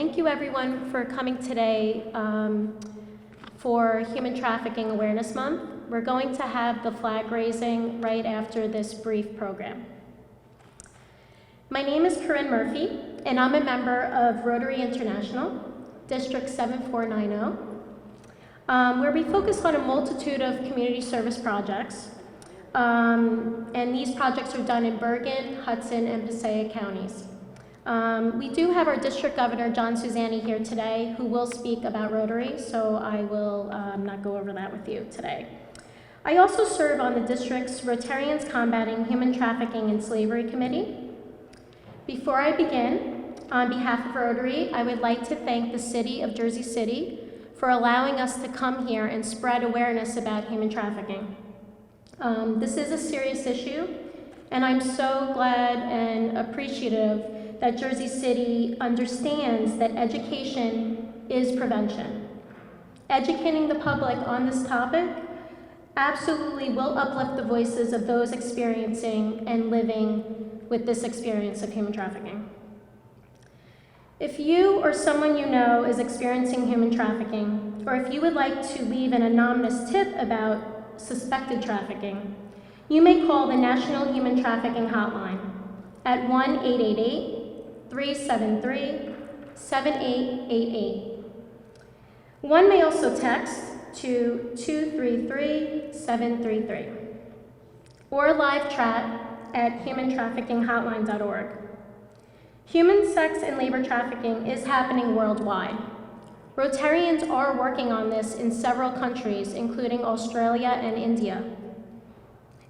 thank you everyone for coming today for Human Trafficking Awareness Month. We're going to have the flag raising right after this brief program. My name is Corinne Murphy, and I'm a member of Rotary International, District 7490, where we focus on a multitude of community service projects. And these projects are done in Bergen, Hudson, and Passaic counties. We do have our district governor, John SUSANI, here today, who will speak about Rotary, so I will not go over that with you today. I also serve on the district's Rotarians Combating Human Trafficking and Slavery Committee. Before I begin, on behalf of Rotary, I would like to thank the City of Jersey City for allowing us to come here and spread awareness about human trafficking. This is a serious issue, and I'm so glad and appreciative that Jersey City understands that education is prevention. Educating the public on this topic absolutely will uplift the voices of those experiencing and living with this experience of human trafficking. If you or someone you know is experiencing human trafficking, or if you would like to leave an anonymous tip about suspected trafficking, you may call the National Human Trafficking Hotline at 1-888-373-7888. One may also text to 233-733 or live chat at humantraffickinghotline.org. Human sex and labor trafficking is happening worldwide. Rotarians are working on this in several countries, including Australia and India.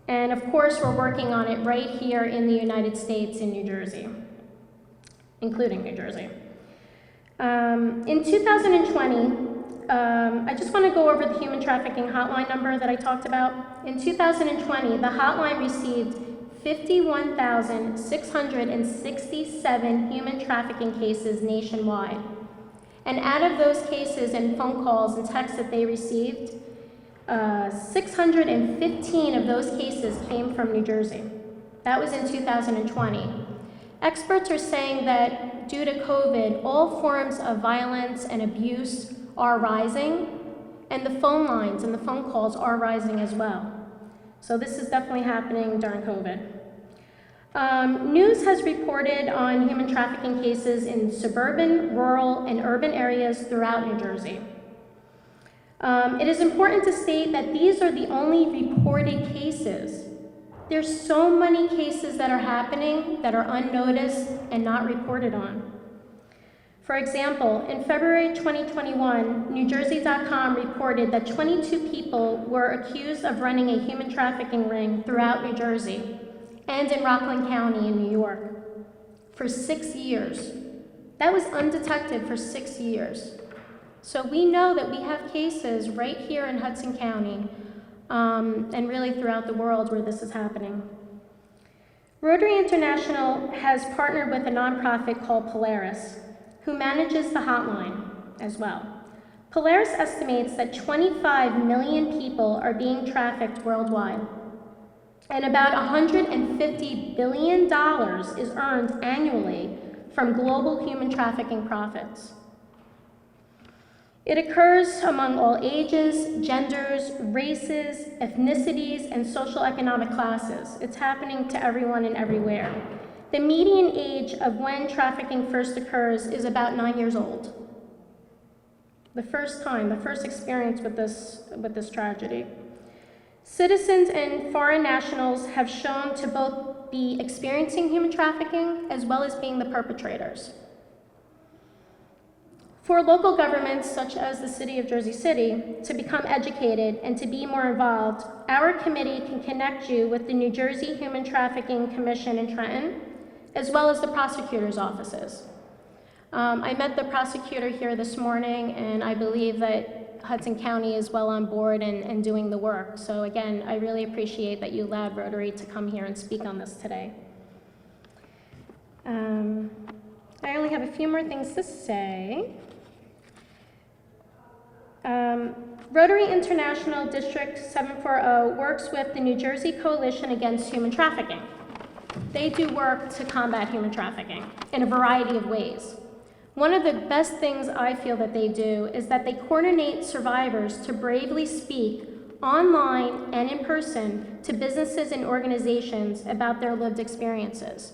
And of course, we're working on it right here in the United States in New Jersey, including New Jersey. In 2020, I just want to go over the human trafficking hotline number that I talked about. In 2020, the hotline received 51,667 human trafficking cases nationwide. And out of those cases and phone calls and texts that they received, 615 of those cases came from New Jersey. That was in 2020. Experts are saying that due to COVID, all forms of violence and abuse are rising, and the phone lines and the phone calls are rising as well. So this is definitely happening during COVID. News has reported on human trafficking cases in suburban, rural, and urban areas throughout New Jersey. It is important to state that these are the only reported cases. There's so many cases that are happening that are unnoticed and not reported on. For example, in February 2021, NewJersey.com reported that 22 people were accused of running a human trafficking ring throughout New Jersey and in Rockland County in New York for 6 years. That was undetected for 6 years. So we know that we have cases right here in Hudson County and really throughout the world where this is happening. Rotary International has partnered with a nonprofit called Polaris, who manages the hotline as well. Polaris estimates that 25 million people are being trafficked worldwide, and about $150 billion is earned annually from global human trafficking profits. It occurs among all ages, genders, races, ethnicities, and socioeconomic classes. It's happening to everyone and everywhere. The median age of when trafficking first occurs is about 9 years old. The first experience with this tragedy. Citizens and foreign nationals have shown to both be experiencing human trafficking as well as being the perpetrators. For local governments, such as the City of Jersey City, to become educated and to be more involved, our committee can connect you with the New Jersey Human Trafficking Commission in Trenton, as well as the prosecutor's offices. I met the prosecutor here this morning, and I believe that Hudson County is well on board and doing the work. So again, I really appreciate that you allowed Rotary to come here and speak on this today. I only have a few more things to say. Rotary International District 740 works with the New Jersey Coalition Against Human Trafficking. They do work to combat human trafficking in a variety of ways. One of the best things I feel that they do is that they coordinate survivors to bravely speak online and in person to businesses and organizations about their lived experiences.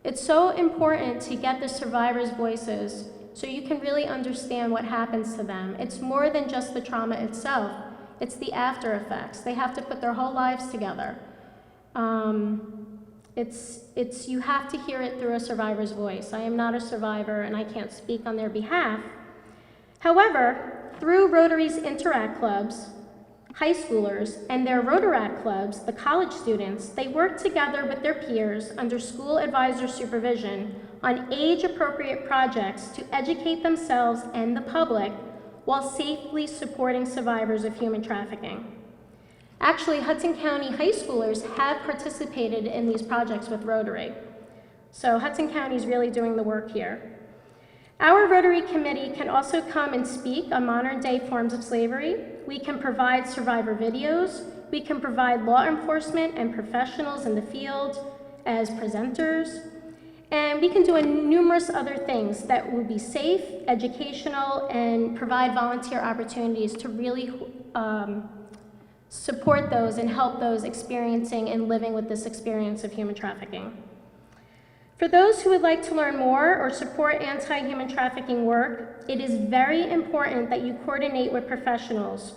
It's so important to get the survivors' voices so you can really understand what happens to them. It's more than just the trauma itself, it's the after effects. They have to put their whole lives together. You have to hear it through a survivor's voice. I am not a survivor and I can't speak on their behalf. However, through Rotary's Interact clubs, high schoolers, and their Rotaract clubs, the college students, they work together with their peers under school advisor supervision on age-appropriate projects to educate themselves and the public while safely supporting survivors of human trafficking. Actually, Hudson County high schoolers have participated in these projects with Rotary. So Hudson County is really doing the work here. Our Rotary Committee can also come and speak on modern-day forms of slavery. We can provide survivor videos. We can provide law enforcement and professionals in the field as presenters. And we can do numerous other things that will be safe, educational, and provide volunteer opportunities to really support those and help those experiencing and living with this experience of human trafficking. For those who would like to learn more or support anti-human trafficking work, it is very important that you coordinate with professionals,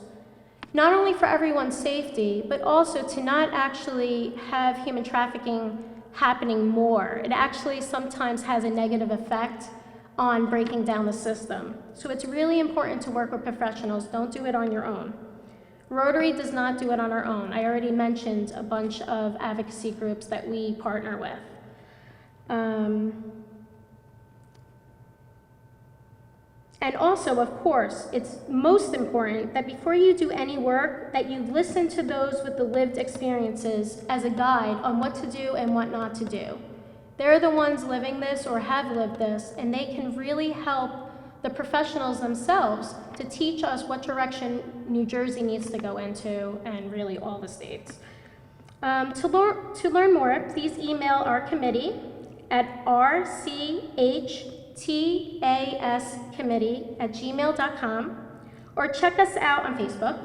not only for everyone's safety, but also to not actually have human trafficking happening more. It actually sometimes has a negative effect on breaking down the system. So it's really important to work with professionals. Don't do it on your own. Rotary does not do it on our own. I already mentioned a bunch of advocacy groups that we partner with. And also, of course, it's most important that before you do any work, that you listen to those with the lived experiences as a guide on what to do and what not to do. They're the ones living this or have lived this, and they can really help the professionals themselves to teach us what direction New Jersey needs to go into, and really all the states. To learn more, please email our committee at rchtascommittee@gmail.com, or check us out on Facebook,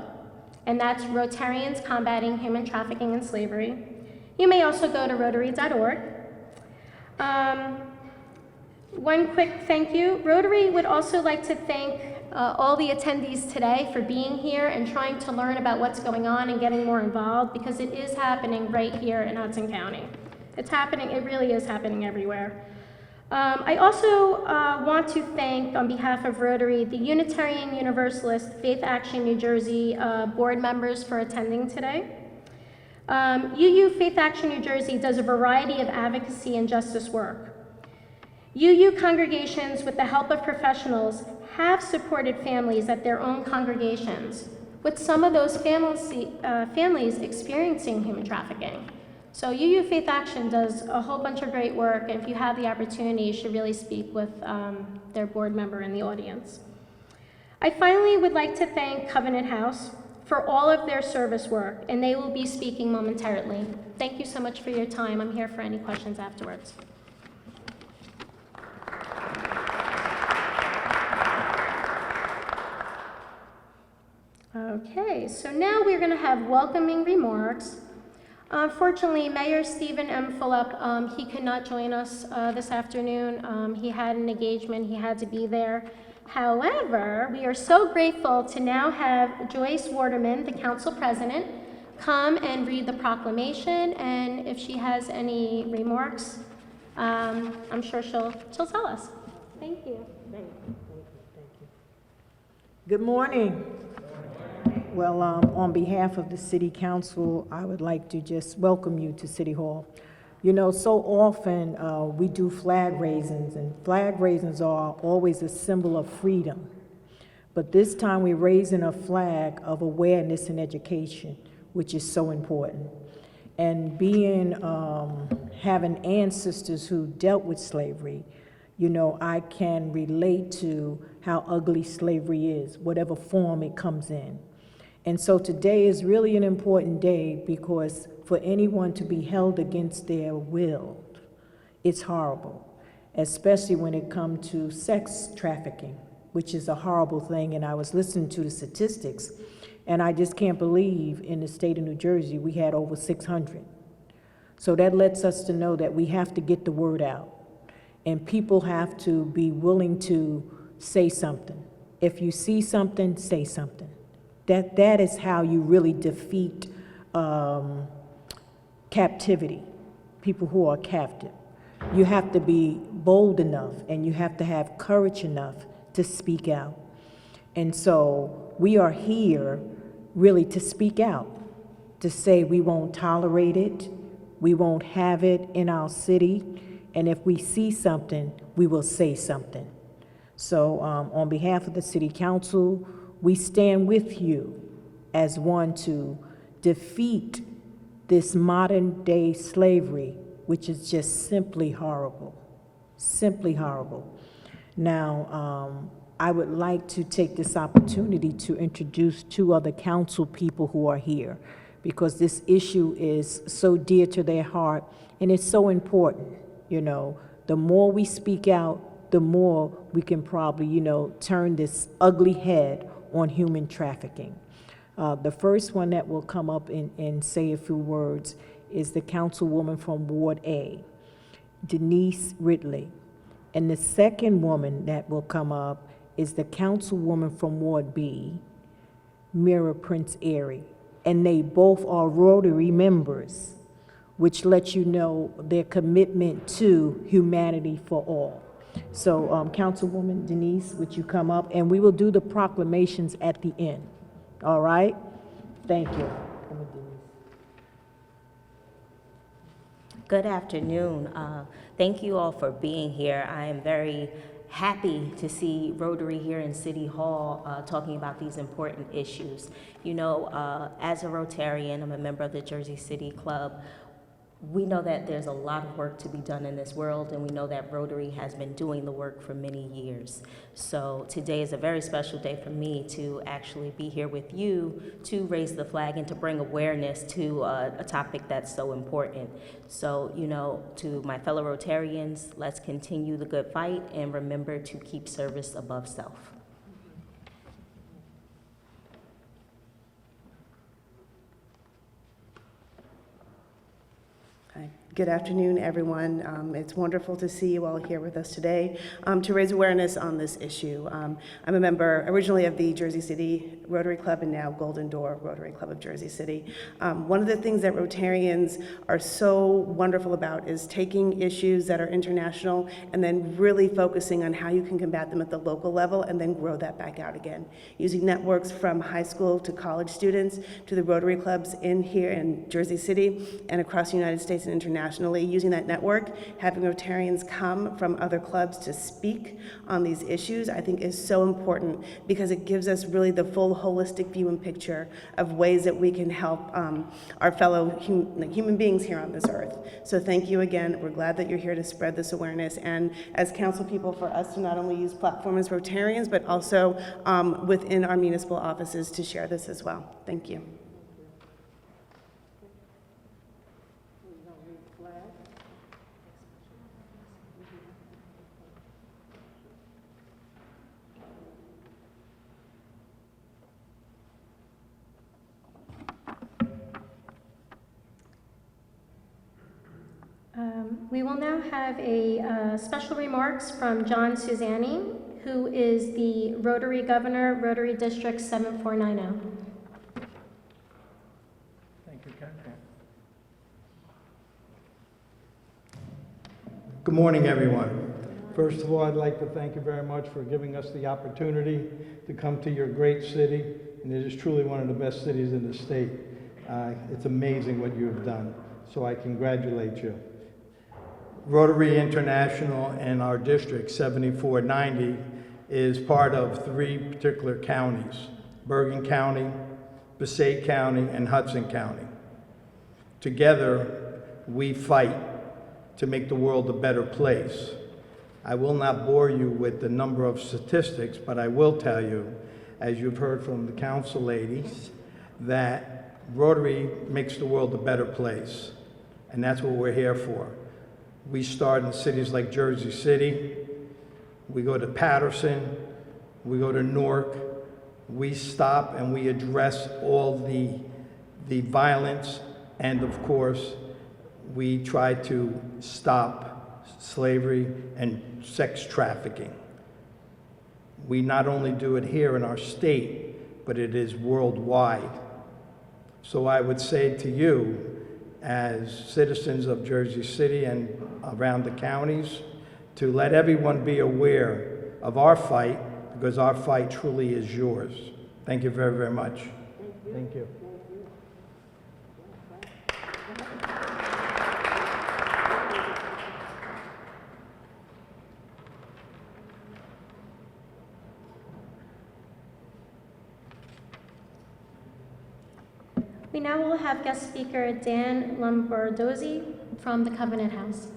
and that's Rotarians Combating Human Trafficking and Slavery. You may also go to Rotary.org. One quick thank you. Rotary would also like to thank all the attendees today for being here and trying to learn about what's going on and getting more involved, because it is happening right here in Hudson County. It's happening, it really is happening everywhere. I also want to thank, on behalf of Rotary, the Unitarian Universalist Faith Action New Jersey board members for attending today. UU Faith Action New Jersey does a variety of advocacy and justice work. UU congregations, with the help of professionals, have supported families at their own congregations, with some of those families experiencing human trafficking. So UU Faith Action does a whole bunch of great work, and if you have the opportunity, you should really speak with their board member in the audience. I finally would like to thank Covenant House for all of their service work, and they will be speaking momentarily. Thank you so much for your time. I'm here for any questions afterwards. Okay, so now we're going to have welcoming remarks. Unfortunately, Mayor Stephen M. Fulop, he could not join us this afternoon. He had an engagement, he had to be there. However, we are so grateful to now have Joyce Waterman, the council president, come and read the proclamation, and if she has any remarks, I'm sure she'll tell us. Thank you. Thank you. Good morning. Well, on behalf of the City Council, I would like to just welcome you to City Hall. You know, so often we do flag raisings, and flag raisings are always a symbol of freedom. But this time we're raising a flag of awareness and education, which is so important. And being, having ancestors who dealt with slavery, you know, I can relate to how ugly slavery is, whatever form it comes in. And so today is really an important day, because for anyone to be held against their will, it's horrible. especially when it comes to sex trafficking, which is a horrible thing. And I was listening to the statistics, and I just can't believe in the state of New Jersey we had over 600. So that lets us to know that we have to get the word out, and people have to be willing to say something. If you see something, say something. That is how you really defeat captivity, people who are captive. You have to be bold enough, and you have to have courage enough to speak out. And so we are here really to speak out, to say we won't tolerate it, we won't have it in our city, and if we see something, we will say something. So on behalf of the City Council, we stand with you as one to defeat this modern day slavery, which is just simply horrible, simply horrible. Now, I would like to take this opportunity to introduce two other council people who are here, because this issue is so dear to their heart, and it's so important. You know, the more we speak out, the more we can probably, you know, turn this ugly head on human trafficking. The first one that will come up and say a few words is the councilwoman from Ward A, Denise Ridley. And the second woman that will come up is the councilwoman from Ward B, MIRA PRINZ-AREY. And they both are Rotary members, which lets you know their commitment to humanity for all. So Councilwoman Denise, would you come up? And we will do the proclamations at the end. All right? Thank you. Good afternoon. Thank you all for being here. I am very happy to see Rotary here in City Hall talking about these important issues. You know, as a Rotarian, I'm a member of the Jersey City Club. We know that there's a lot of work to be done in this world, and we know that Rotary has been doing the work for many years. So today is a very special day for me to actually be here with you to raise the flag and to bring awareness to a topic that's so important. So, you know, to my fellow Rotarians, let's continue the good fight and remember to keep service above self. Good afternoon, everyone. It's wonderful to see you all here with us today to raise awareness on this issue. I'm a member originally of the Jersey City Rotary Club and now Golden Door Rotary Club of Jersey City. One of the things that Rotarians are so wonderful about is taking issues that are international and then really focusing on how you can combat them at the local level and then grow that back out again. Using networks from high school to college students to the Rotary clubs in here in Jersey City and across the United States and internationally, using that network, having Rotarians come from other clubs to speak on these issues, I think is so important because it gives us really the full holistic view and picture of ways that we can help our fellow human beings here on this earth. So thank you again. We're glad that you're here to spread this awareness, and as council people, for us to not only use platform as Rotarians, but also within our municipal offices to share this as well. Thank you. We will now have a special remarks from John SUSANI, who is the Rotary Governor, Rotary District 7490. Thank you, Karen. Good morning, everyone. First of all, I'd like to thank you very much for giving us the opportunity to come to your great city, and it is truly one of the best cities in the state. It's amazing what you have done, so I congratulate you. Rotary International and our district, 7490, is part of three particular counties: Bergen County, Passaic County, and Hudson County. Together, we fight to make the world a better place. I will not bore you with the number of statistics, but I will tell you, as you've heard from the council ladies, that Rotary makes the world a better place, and that's what we're here for. We start in cities like Jersey City, we go to Patterson, we go to Newark. We stop and we address all the violence, and of course, we try to stop slavery and sex trafficking. We not only do it here in our state, but it is worldwide. So I would say to you, as citizens of Jersey City and around the counties, to let everyone be aware of our fight, because our fight truly is yours. Thank you very, very much. Thank you. We now will have guest speaker Dan Lombardozzi from the Covenant House.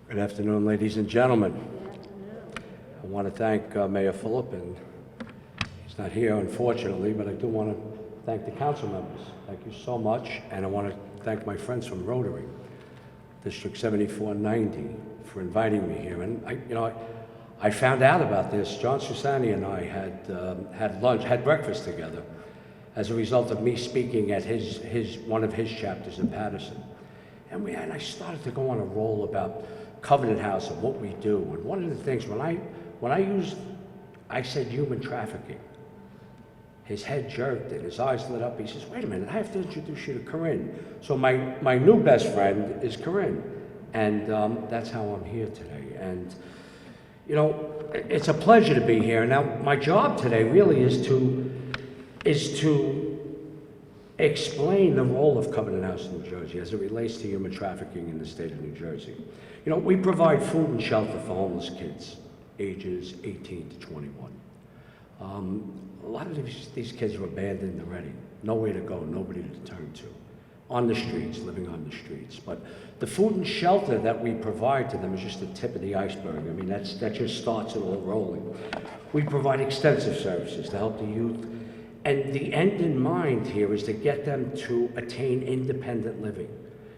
Good afternoon, ladies and gentlemen. I want to thank Mayor Fulop, and he's not here, unfortunately, but I do want to thank the council members. Thank you so much, and I want to thank my friends from Rotary, District 7490, for inviting me here. And I found out about this. John SUSANI and I had breakfast together as a result of me speaking at one of his chapters in Patterson. And I started to go on a roll about Covenant House and what we do. And one of the things, I said human trafficking, his head jerked and his eyes lit up. He says, wait a minute, I have to introduce you to CARINNE. So my new best friend is CARINNE. And that's how I'm here today. And, it's a pleasure to be here. Now, my job today really is to explain the role of Covenant House in New Jersey as it relates to human trafficking in the state of New Jersey. We provide food and shelter for homeless kids, ages 18 to 21. A lot of these kids are abandoned already, nowhere to go, nobody to turn to, on the streets, living on the streets. But the food and shelter that we provide to them is just the tip of the iceberg. I mean, that just starts it all rolling. We provide extensive services to help the youth, and the end in mind here is to get them to attain independent living,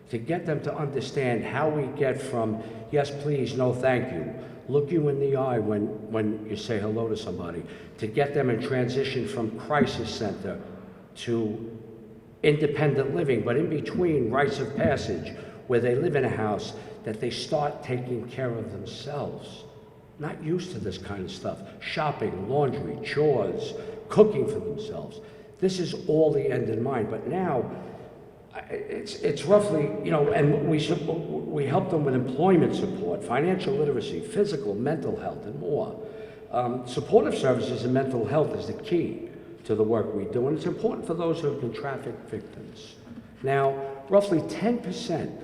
to get them to understand how we get from yes please, no thank you, look you in the eye when you say hello to somebody, to get them in transition from crisis center to independent living, but in between, rites of passage, where they live in a house, that they start taking care of themselves. Not used to this kind of stuff. Shopping, laundry, chores, cooking for themselves. This is all the end in mind, but now it's roughly, and we help them with employment support, financial literacy, physical, mental health, and more. Supportive services and mental health is the key to the work we do, and it's important for those who have been trafficked victims. Now, roughly 10%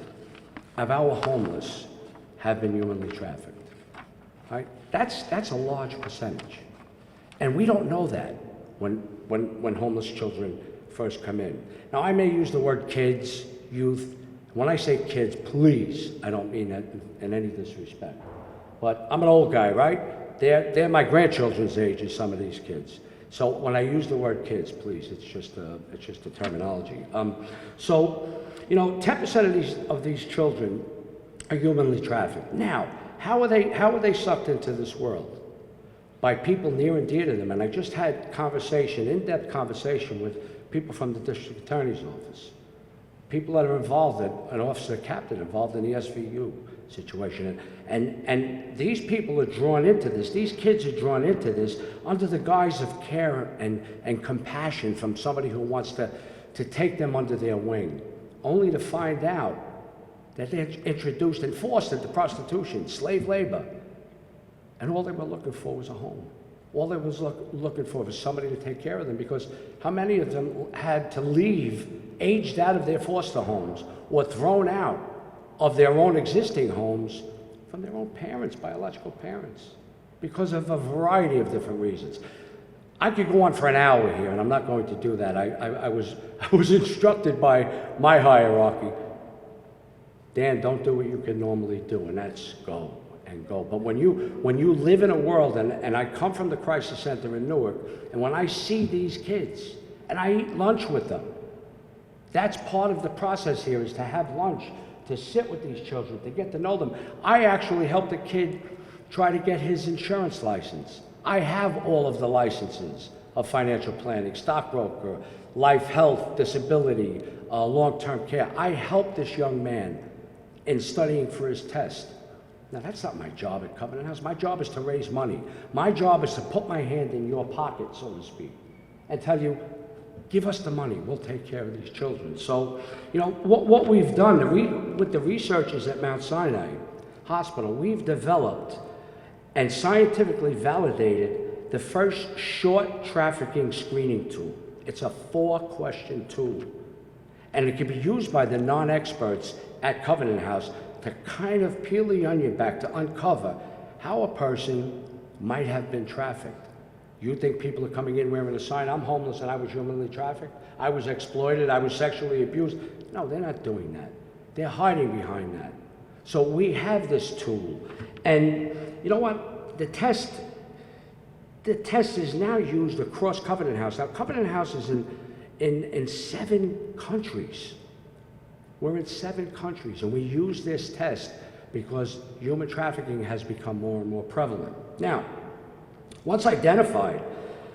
of our homeless have been humanly trafficked. Right? That's a large percentage, and we don't know that when homeless children first come in. Now, I may use the word kids, youth. When I say kids, please, I don't mean that in any disrespect. But I'm an old guy, right? They're my grandchildren's age, as some of these kids. So when I use the word kids, please, it's just a terminology. So, 10% of these children are humanly trafficked. Now, how are they sucked into this world? By people near and dear to them. And I just had in-depth conversation with people from the district attorney's office, people that are involved, an officer captain involved in the SVU situation. And these people are drawn into this, these kids are drawn into this under the guise of care and compassion from somebody who wants to take them under their wing, only to find out that they're introduced and forced into prostitution, slave labor. And all they were looking for was a home. All they was looking for was somebody to take care of them, because how many of them had to leave, aged out of their foster homes, or thrown out of their own existing homes from their own parents, biological parents, because of a variety of different reasons. I could go on for an hour here, and I'm not going to do that. I was instructed by my hierarchy, Dan, don't do what you can normally do, and that's go. and go. But when you live in a world, and I come from the crisis center in Newark, and when I see these kids, and I eat lunch with them, that's part of the process here, is to have lunch, to sit with these children, to get to know them. I actually helped a kid try to get his insurance license. I have all of the licenses of financial planning, stockbroker, life, health, disability, long-term care. I helped this young man in studying for his test. Now, that's not my job at Covenant House. My job is to raise money. My job is to put my hand in your pocket, so to speak, and tell you, give us the money, we'll take care of these children. So, you know, what we've done, with the researchers at Mount Sinai Hospital, we've developed and scientifically validated the first short trafficking screening tool. It's a 4-question tool. And it can be used by the non-experts at Covenant House to kind of peel the onion back, to uncover how a person might have been trafficked. You think people are coming in wearing a sign, I'm homeless and I was humanly trafficked, I was exploited, I was sexually abused. No, they're not doing that. They're hiding behind that. So we have this tool. And you know what? The test is now used across Covenant House. Now, Covenant House is in 7 countries. We're in 7 countries, and we use this test because human trafficking has become more and more prevalent. Now, once identified,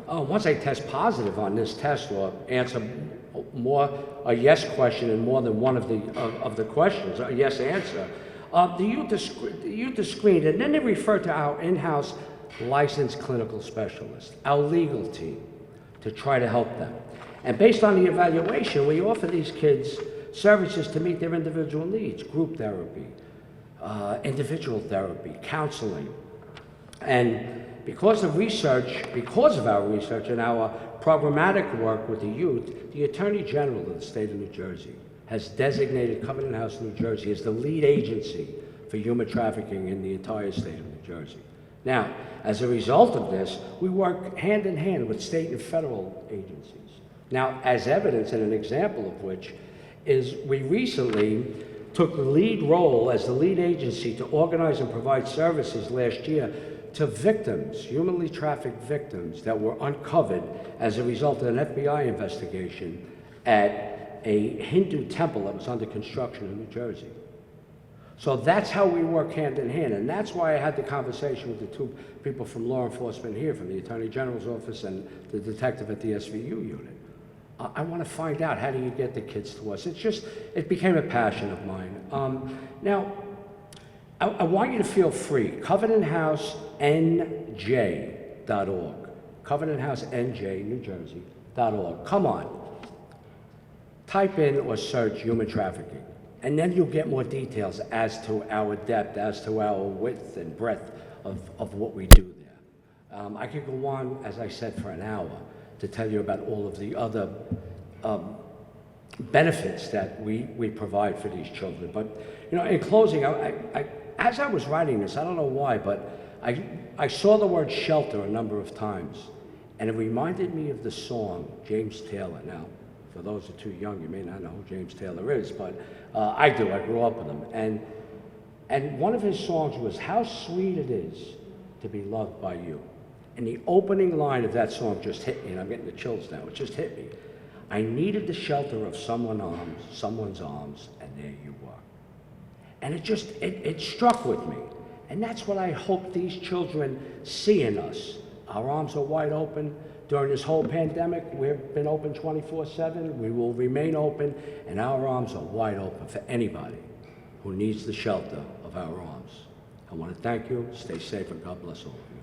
once I test positive on this test or answer a yes question in more than one of the questions, a yes answer, the youth is screened, and then they refer to our in-house licensed clinical specialist, our legal team, to try to help them. And based on the evaluation, we offer these kids services to meet their individual needs: group therapy, individual therapy, counseling. And because of our research and our programmatic work with the youth, the Attorney General of the state of New Jersey has designated Covenant House, New Jersey, as the lead agency for human trafficking in the entire state of New Jersey. Now, as a result of this, we work hand in hand with state and federal agencies. Now, as evidence and an example of which is we recently took the lead role as the lead agency to organize and provide services last year to victims, humanly trafficked victims that were uncovered as a result of an FBI investigation at a Hindu temple that was under construction in New Jersey. So that's how we work hand in hand, and that's why I had the conversation with the 2 people from law enforcement here, from the Attorney General's office and the detective at the SVU unit. I want to find out, how do you get the kids to us? It became a passion of mine. Now, I want you to feel free. CovenantHouseNJ.org. CovenantHouseNJ, New Jersey.org. Come on. Type in or search human trafficking, and then you'll get more details as to our depth, as to our width and breadth of what we do there. I could go on, as I said, for an hour to tell you about all of the other benefits that we provide for these children. But, you know, in closing, as I was writing this, I don't know why, but I saw the word shelter a number of times, and it reminded me of the song, James Taylor. Now, for those who are too young, you may not know who James Taylor is, but I do. I grew up with him. And one of his songs was, "How sweet it is to be loved by you." And the opening line of that song just hit me, and I'm getting the chills now. It just hit me. I needed the shelter of someone's arms, and there you were. And it struck with me. And that's what I hope these children see in us. Our arms are wide open. During this whole pandemic, we've been open 24/7. We will remain open, and our arms are wide open for anybody who needs the shelter of our arms. I want to thank you. Stay safe, and God bless all of you.